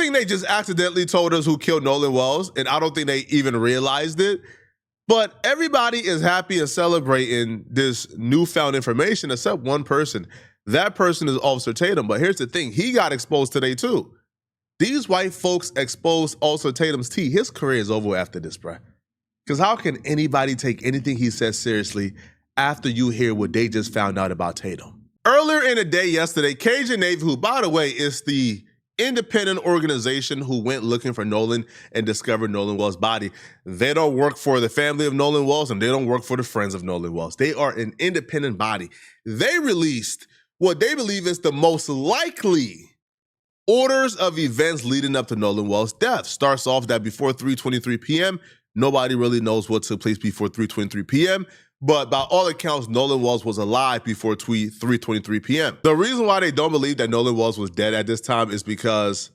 think they just accidentally told us who killed Nolan Wells, and I don't think they even realized it. But everybody is happy and celebrating this newfound information except one person. That person is Officer Tatum. But here's the thing. He got exposed today, too. These white folks exposed Officer Tatum's tea. His career is over after this, bruh. Because how can anybody take anything he says seriously after you hear what they just found out about Tatum? Earlier in the day yesterday, Cajun Navy, who, by the way, is the independent organization who went looking for Nolan and discovered Nolan Wells' body. They don't work for the family of Nolan Wells, and they don't work for the friends of Nolan Wells. They are an independent body. They released what they believe is the most likely orders of events leading up to Nolan Wells' death. Starts off that before 3:23 p.m., nobody really knows what took place before 3:23 p.m., but by all accounts, Nolan Wells was alive before 3:23 p.m. The reason why they don't believe that Nolan Wells was dead at this time is because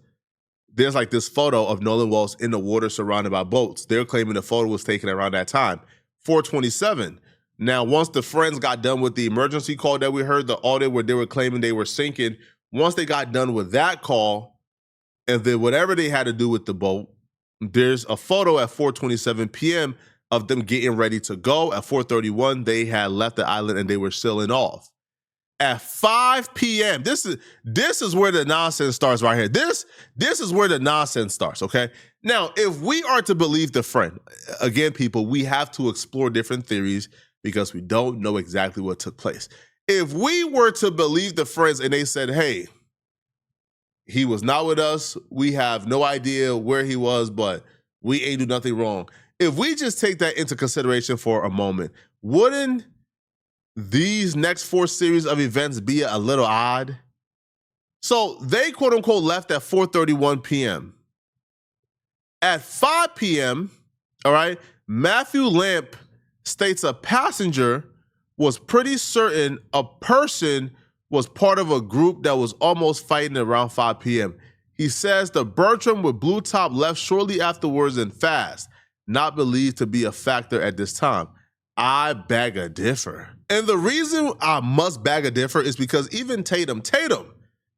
there's like this photo of Nolan Wells in the water surrounded by boats. They're claiming the photo was taken around that time, 4:27. Now, once the friends got done with the emergency call that we heard, the audio where they were claiming they were sinking, once they got done with that call, and then whatever they had to do with the boat, there's a photo at 4:27 p.m. of them getting ready to go. At 4:31, they had left the island and they were sailing off. At 5 p.m., this is where the nonsense starts right here. This is where the nonsense starts, okay? Now, if we are to believe the friend, again, people, we have to explore different theories because we don't know exactly what took place. If we were to believe the friends and they said, hey, he was not with us, we have no idea where he was, but we ain't do nothing wrong. If we just take that into consideration for a moment, wouldn't these next 4 series of events be a little odd? So they, quote unquote, left at 4:31 p.m. At 5 p.m., all right, Matthew Lamp states a passenger was pretty certain a person was part of a group that was almost fighting around 5 p.m. He says the Bertram with blue top left shortly afterwards and fast, not believed to be a factor at this time. I beg a differ. And the reason I must beg a differ is because even Tatum,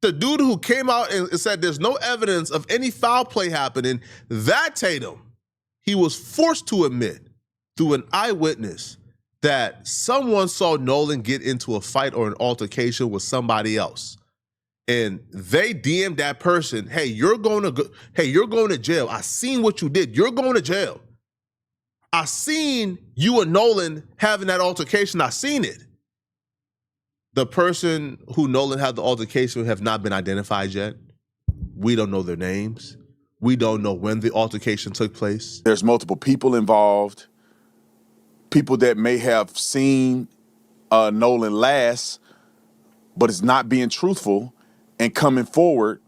the dude who came out and said there's no evidence of any foul play happening, that Tatum, he was forced to admit through an eyewitness that someone saw Nolan get into a fight or an altercation with somebody else. And they DM'd that person, hey, you're going to jail. I seen what you did. You're going to jail. I seen you and Nolan having that altercation. I seen it. The person who Nolan had the altercation with have not been identified yet. We don't know their names. We don't know when the altercation took place. There's multiple people involved. People that may have seen Nolan last, but is not being truthful and coming forward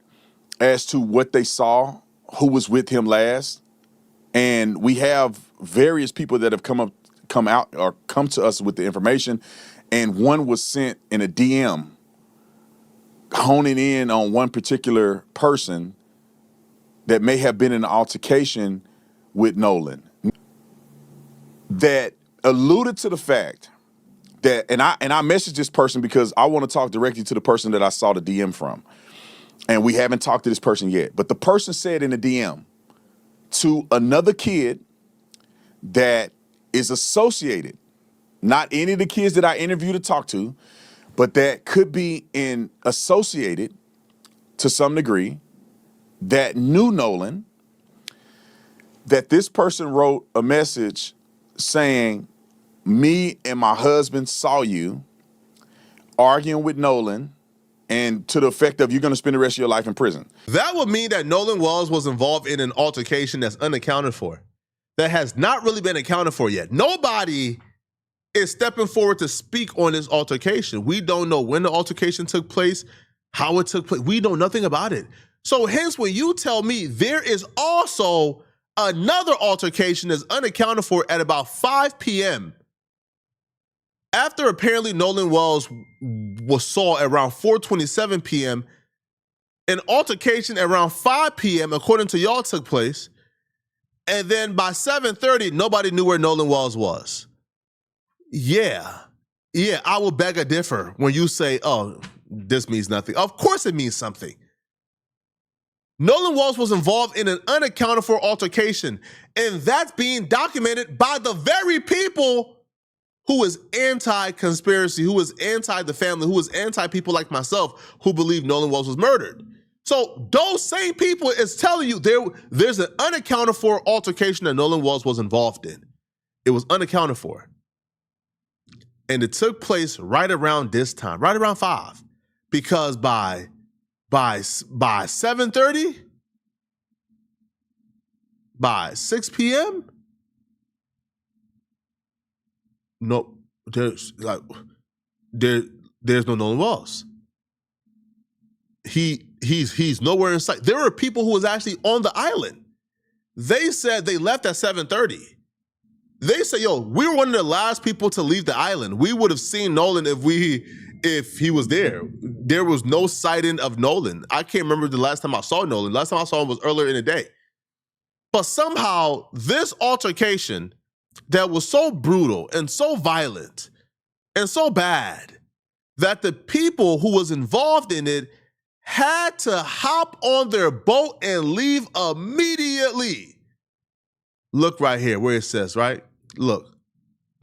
as to what they saw, who was with him last. And we have various people that have come out or come to us with the information. And one was sent in a DM honing in on one particular person that may have been in an altercation with Nolan that alluded to the fact that, and I messaged this person because I want to talk directly to the person that I saw the DM from. And we haven't talked to this person yet. But the person said in the DM to another kid that is associated, not any of the kids that I interviewed or talked to, but that could be associated to some degree, that knew Nolan, that this person wrote a message saying, me and my husband saw you arguing with Nolan, and to the effect of you're going to spend the rest of your life in prison. That would mean that Nolan Wells was involved in an altercation that's unaccounted for, that has not really been accounted for yet. Nobody is stepping forward to speak on this altercation. We don't know when the altercation took place, how it took place. We know nothing about it. So hence, when you tell me there is also another altercation that's unaccounted for at about 5 p.m., after apparently Nolan Wells was saw around 4:27 p.m., an altercation around 5 p.m., according to y'all, took place. And then by 7:30, nobody knew where Nolan Wells was. Yeah, I will beg a differ when you say, oh, this means nothing. Of course it means something. Nolan Walsh was involved in an unaccounted for altercation, and that's being documented by the very people who is anti-conspiracy, who is anti the family, who is anti people like myself who believe Nolan Walsh was murdered. So those same people is telling you there's an unaccounted for altercation that Nolan Walsh was involved in. It was unaccounted for. And it took place right around this time, right around 5. Because by 7:30, by 6 p.m., no, there's no Nolan Walsh. He's nowhere in sight. There were people who was actually on the island. They said they left at 7:30. They say, yo, we were one of the last people to leave the island. We would have seen Nolan if he was there. There was no sighting of Nolan. I can't remember the last time I saw Nolan. Last time I saw him was earlier in the day. But somehow this altercation that was so brutal and so violent and so bad that the people who was involved in it had to hop on their boat and leave immediately. Look right here where it says, right? Look,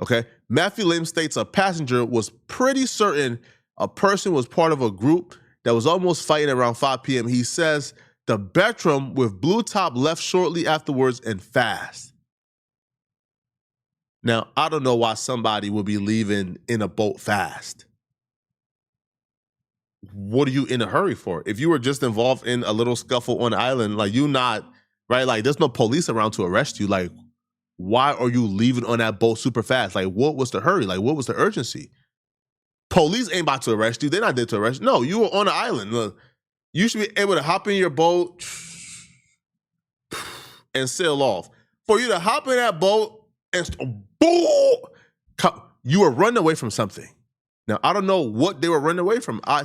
okay? Matthew Lim states a passenger was pretty certain a person was part of a group that was almost fighting around 5 p.m. He says the Bertram with blue top left shortly afterwards and fast. Now, I don't know why somebody would be leaving in a boat fast. What are you in a hurry for? If you were just involved in a little scuffle on the island, like you not, right? Like there's no police around to arrest you. Like, why are you leaving on that boat super fast? Like, what was the hurry? Like, what was the urgency? Police ain't about to arrest you. They're not there to arrest you. No, you were on the island. Look, you should be able to hop in your boat and sail off. For you to hop in that boat and boom, you were running away from something. Now, I don't know what they were running away from. I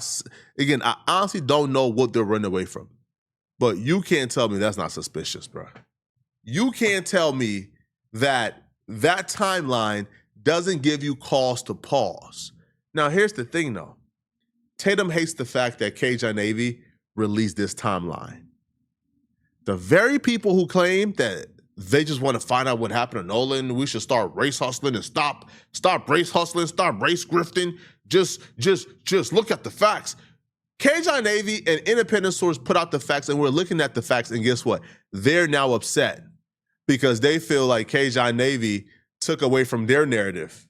honestly don't know what they're running away from. But you can't tell me that's not suspicious, bro. You can't tell me that timeline doesn't give you cause to pause. Now, here's the thing, though. Tatum hates the fact that KJ Navy released this timeline. The very people who claim that they just want to find out what happened to Nolan, we should start race hustling and stop race hustling, stop race grifting, just look at the facts. KJ Navy and independent source put out the facts, and we're looking at the facts, and guess what? They're now upset because they feel like KJ Navy took away from their narrative,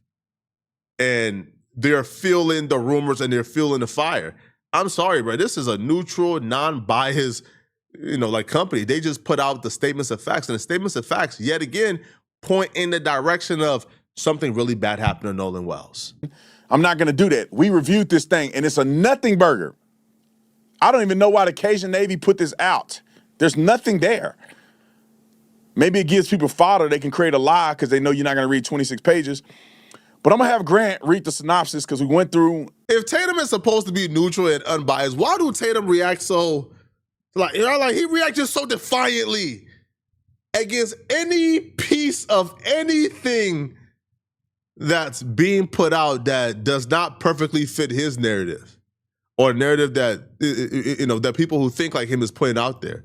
and they're fueling the rumors and they're fueling the fire. I'm sorry, bro. This is a neutral, non-biased, company. They just put out the statements of facts, and the statements of facts, yet again, point in the direction of something really bad happened to Nolan Wells. I'm not going to do that. We reviewed this thing, and it's a nothing burger. I don't even know why the Cajun Navy put this out. There's nothing there. Maybe it gives people fodder. They can create a lie because they know you're not going to read 26 pages. But I'm going to have Grant read the synopsis because we went through. If Tatum is supposed to be neutral and unbiased, why do Tatum react so, he reacts just so defiantly against any piece of anything that's being put out that does not perfectly fit his narrative or narrative that, that people who think like him is putting out there.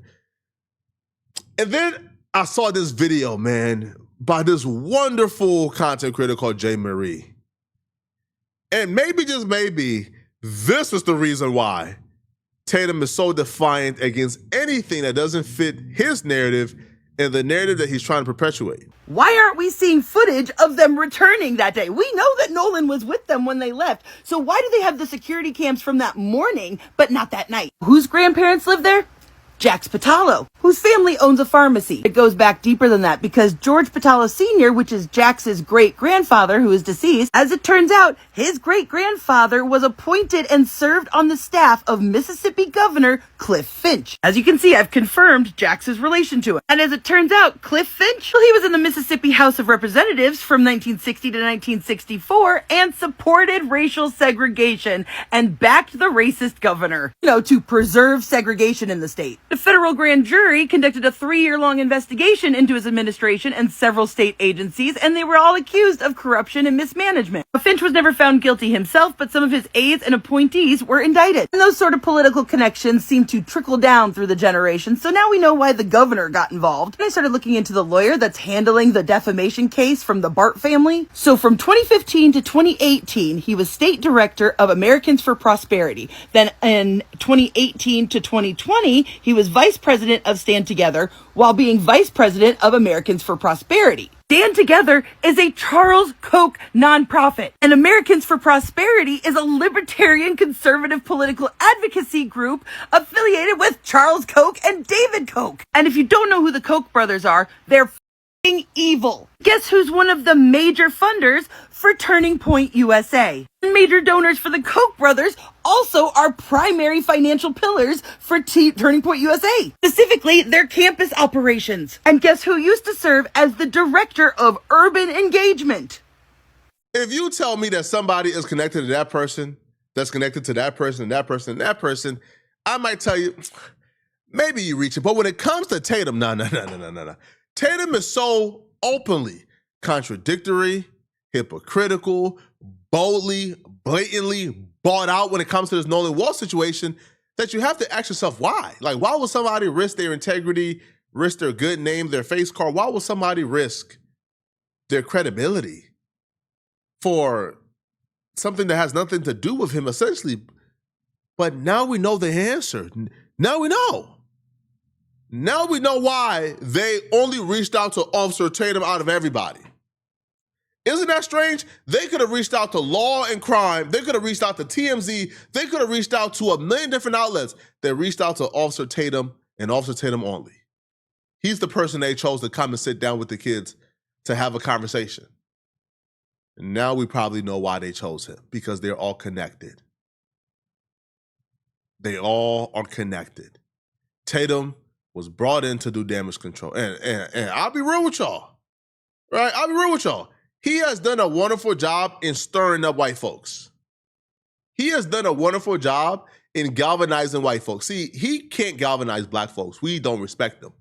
And then I saw this video, man, by this wonderful content creator called Jay Marie. And maybe, just maybe, this is the reason why Tatum is so defiant against anything that doesn't fit his narrative and the narrative that he's trying to perpetuate. Why aren't we seeing footage of them returning that day? We know that Nolan was with them when they left. So why do they have the security cams from that morning, but not that night? Whose grandparents live there? Jax Patalo, whose family owns a pharmacy. It goes back deeper than that because George Patalo Sr., which is Jax's great-grandfather who is deceased, as it turns out, his great-grandfather was appointed and served on the staff of Mississippi Governor Cliff Finch. As you can see, I've confirmed Jax's relation to him. And as it turns out, Cliff Finch, well, he was in the Mississippi House of Representatives from 1960 to 1964 and supported racial segregation and backed the racist governor, to preserve segregation in the state. The federal grand jury jury conducted a 3-year-long investigation into his administration and several state agencies, and they were all accused of corruption and mismanagement. Finch was never found guilty himself, but some of his aides and appointees were indicted. And those sort of political connections seem to trickle down through the generations, so now we know why the governor got involved. And I started looking into the lawyer that's handling the defamation case from the Bart family. So from 2015 to 2018, he was state director of Americans for Prosperity. Then in 2018 to 2020, he was vice president of Stand Together while being vice president of Americans for Prosperity. Stand Together is a Charles Koch nonprofit, and Americans for Prosperity is a libertarian conservative political advocacy group affiliated with Charles Koch and David Koch. And if you don't know who the Koch brothers are, they're evil. Guess who's one of the major funders for Turning Point USA? Major donors for the Koch brothers also are primary financial pillars for Turning Point USA, specifically their campus operations. And guess who used to serve as the director of urban engagement? If you tell me that somebody is connected to that person, that's connected to that person, and that person, and that person, I might tell you, maybe you reach it. But when it comes to Tatum, no. Tatum is so openly contradictory, hypocritical, boldly, blatantly bought out when it comes to this Nolan Wall situation that you have to ask yourself why. Like, why would somebody risk their integrity, risk their good name, their face card? Why would somebody risk their credibility for something that has nothing to do with him, essentially? But now we know the answer. Now we know. Now we know why they only reached out to Officer Tatum out of everybody. Isn't that strange? They could have reached out to Law and Crime. They could have reached out to TMZ. They could have reached out to a million different outlets. They reached out to Officer Tatum and Officer Tatum only. He's the person they chose to come and sit down with the kids to have a conversation. And now we probably know why they chose him, because they're all connected. They all are connected. Tatum was brought in to do damage control. And I'll be real with y'all, right? I'll be real with y'all. He has done a wonderful job in stirring up white folks. He has done a wonderful job in galvanizing white folks. See, he can't galvanize black folks. We don't respect him.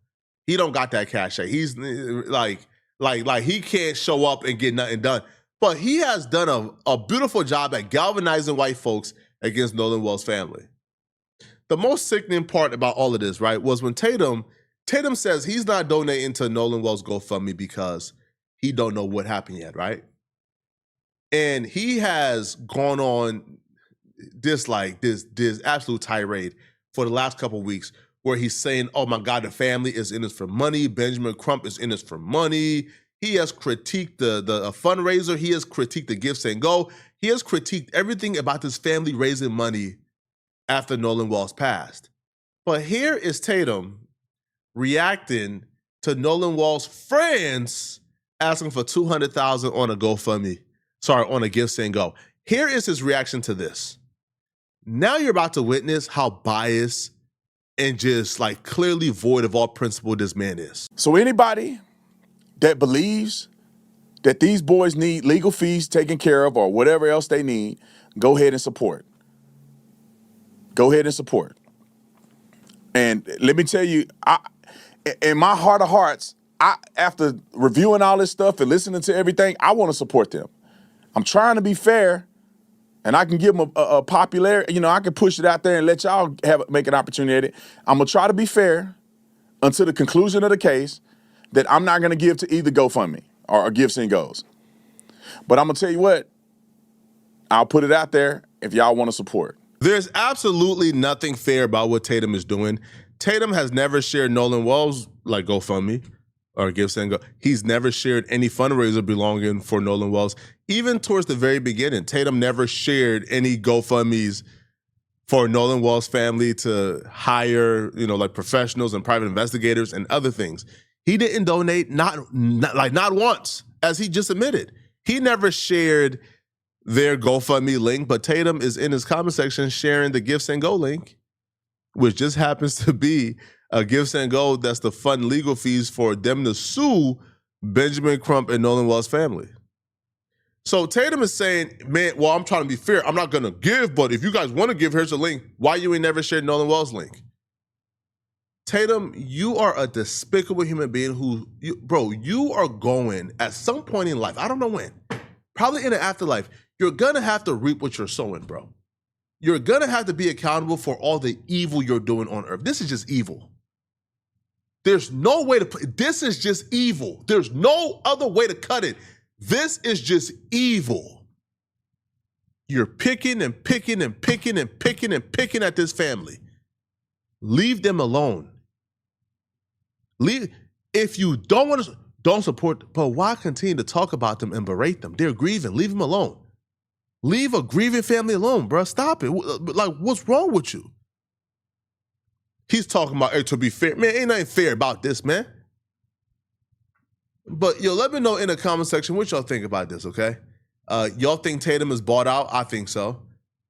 He don't got that cachet. He's like he can't show up and get nothing done. But he has done a beautiful job at galvanizing white folks against Nolan Wells' family. The most sickening part about all of this, right, was when Tatum says he's not donating to Nolan Wells' GoFundMe because he don't know what happened yet, right? And he has gone on this absolute tirade for the last couple of weeks where he's saying, oh my God, the family is in this for money. Benjamin Crump is in this for money. He has critiqued the fundraiser. He has critiqued the Gifts and Go. He has critiqued everything about this family raising money after Nolan Wells passed. But here is Tatum reacting to Nolan Wells' friends asking for $200,000 on a GoFundMe, on a Gifts and Go. Here is his reaction to this. Now you're about to witness how biased and just like clearly void of all principle this man is. So anybody that believes that these boys need legal fees taken care of or whatever else they need, go ahead and support. Go ahead and support. And let me tell you, in my heart of hearts, after reviewing all this stuff and listening to everything, I want to support them. I'm trying to be fair, and I can give them a popularity. I can push it out there and let y'all make an opportunity at it. I'm going to try to be fair until the conclusion of the case that I'm not going to give to either GoFundMe or Gifts and Goes. But I'm going to tell you what, I'll put it out there if y'all want to support. There's absolutely nothing fair about what Tatum is doing. Tatum has never shared Nolan Wells like GoFundMe or Gifts and Go. He's never shared any fundraiser belonging for Nolan Wells. Even towards the very beginning, Tatum never shared any GoFundMes for Nolan Wells' family to hire, like professionals and private investigators and other things. He didn't donate, not once, as he just admitted. He never shared their GoFundMe link, but Tatum is in his comment section sharing the Gifts and Go link, which just happens to be a Gifts and Go that's to fund legal fees for them to sue Benjamin Crump and Nolan Wells' family. So Tatum is saying, man, well, I'm trying to be fair. I'm not going to give, but if you guys want to give, here's a link. Why you ain't never shared Nolan Wells' link? Tatum, you are a despicable human being bro, you are going at some point in life, I don't know when, probably in the afterlife, you're gonna have to reap what you're sowing, bro. You're gonna have to be accountable for all the evil you're doing on earth. This is just evil. There's no way to put this is just evil. There's no other way to cut it. This is just evil. You're picking and picking and picking and picking and picking at this family. Leave them alone. If you don't support, but why continue to talk about them and berate them? They're grieving. Leave them alone. Leave a grieving family alone, bro. Stop it. Like, what's wrong with you? He's talking about, hey, to be fair. Man, ain't nothing fair about this, man. But, yo, let me know in the comment section what y'all think about this, okay? Y'all think Tatum is bought out? I think so.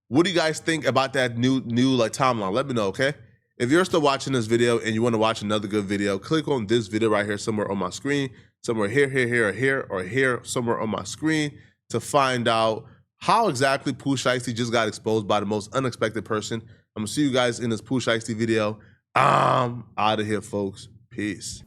What do you guys think about that new like timeline? Let me know, okay? If you're still watching this video and you want to watch another good video, click on this video right here somewhere on my screen, somewhere here, somewhere on my screen to find out how exactly Pooh Shiesty just got exposed by the most unexpected person. I'm going to see you guys in this Pooh Shiesty video. I'm out of here, folks. Peace.